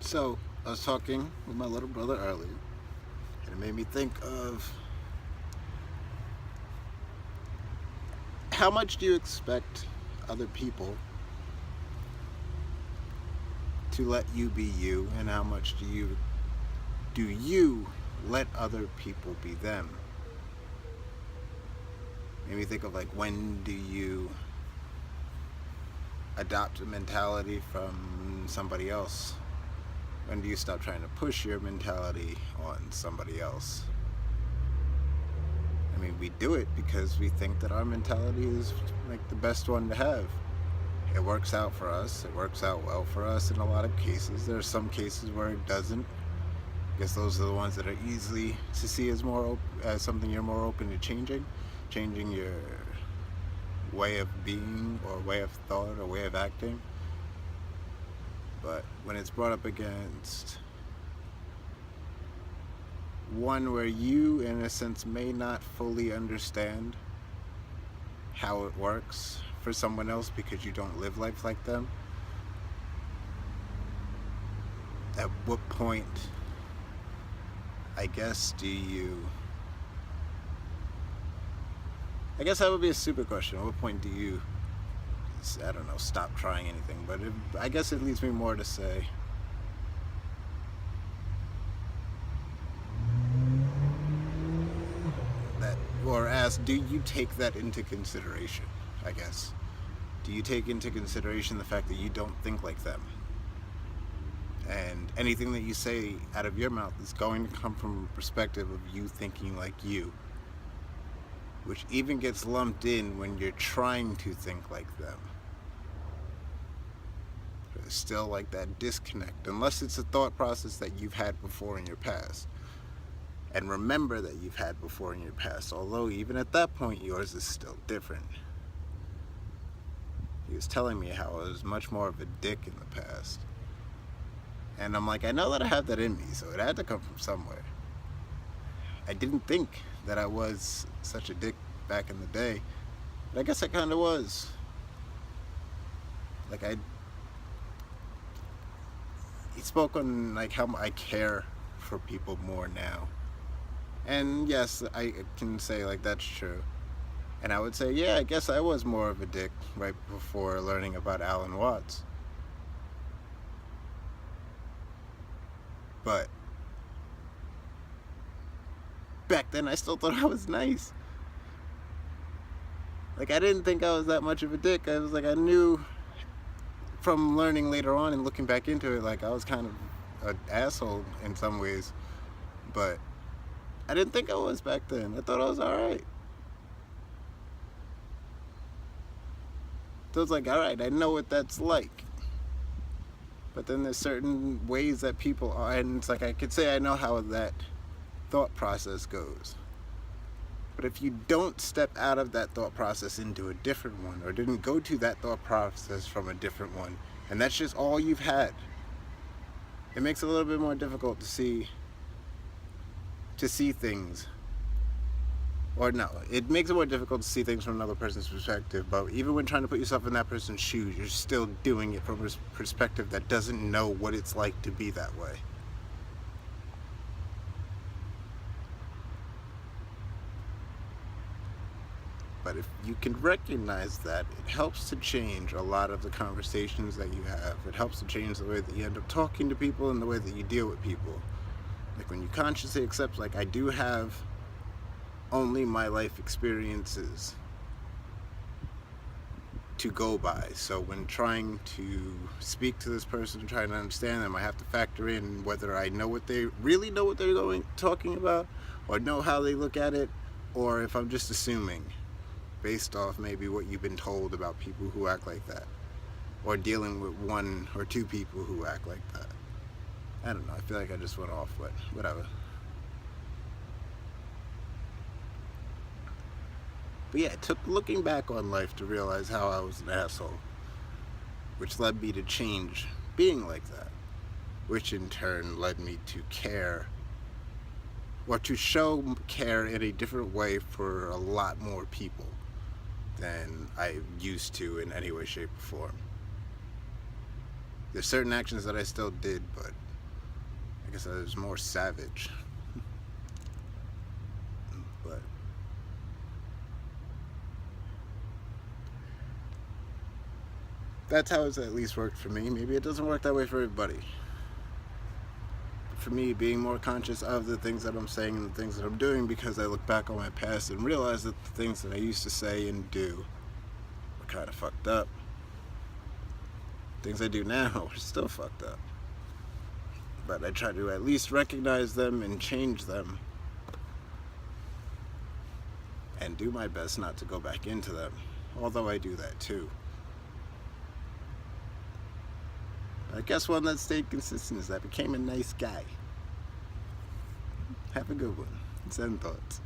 So, I was talking with my little brother earlier, and it made me think of how much do you expect other people to let you be you, and how much do you let other people be them? Made me think of like, when do you adopt a mentality from somebody else? When do you stop trying to push your mentality on somebody else? I mean, we do it because we think that our mentality is like the best one to have. It works out for us. It works out well for us in a lot of cases. There are some cases where it doesn't. I guess those are the ones that are easily to see as as something you're more open to changing your way of being or way of thought or way of acting. But when it's brought up against one where you, in a sense, may not fully understand how it works for someone else because you don't live life like them, at what point, I guess that would be a stupid question. At what point do you, I don't know, stop trying anything? But I guess it leads me more to say, that, or ask, do you take that into consideration? I guess. Do you take into consideration the fact that you don't think like them? And anything that you say out of your mouth is going to come from a perspective of you thinking like you, which even gets lumped in when you're trying to think like them. There's still like that disconnect, unless it's a thought process that you've had before in your past. And remember that you've had before in your past, although even at that point yours is still different. He was telling me how I was much more of a dick in the past. And I'm like, I know that I have that in me, so it had to come from somewhere. I didn't think that I was such a dick back in the day, but I guess I kind of was. Like, he spoke on like how I care for people more now. And yes, I can say like that's true. And I would say, yeah, I guess I was more of a dick right before learning about Alan Watts. But back then I still thought I was nice. Like, I didn't think I was that much of a dick. I was like, I knew from learning later on and looking back into it, like I was kind of an asshole in some ways. But I didn't think I was back then. I thought I was alright. So it's like, alright, I know what that's like. But then there's certain ways that people are, and it's like I could say I know how that thought process goes. But if you don't step out of that thought process into a different one, or didn't go to that thought process from a different one, and that's just all you've had, it makes it a little bit more difficult to see things. Or no, it makes it more difficult to see things from another person's perspective, but even when trying to put yourself in that person's shoes, you're still doing it from a perspective that doesn't know what it's like to be that way. But if you can recognize that, it helps to change a lot of the conversations that you have. It helps to change the way that you end up talking to people and the way that you deal with people. Like when you consciously accept, like, I do have only my life experiences to go by. So when trying to speak to this person, trying to understand them, I have to factor in whether I know what they really know what they're talking about, or know how they look at it, or if I'm just assuming based off maybe what you've been told about people who act like that, or dealing with one or two people who act like that. I don't know, I feel like I just went off, but whatever. But yeah, it took looking back on life to realize how I was an asshole, which led me to change being like that, which in turn led me to care, or to show care in a different way for a lot more people than I used to in any way, shape, or form. There's certain actions that I still did, but like I said, it was more savage. But that's how it's at least worked for me. Maybe it doesn't work that way for everybody. For me, being more conscious of the things that I'm saying and the things that I'm doing, because I look back on my past and realize that the things that I used to say and do were kind of fucked up. Things I do now are still fucked up. But I try to at least recognize them and change them, and do my best not to go back into them, although I do that too. I guess one that stayed consistent is I became a nice guy. Have a good one. Zen thoughts.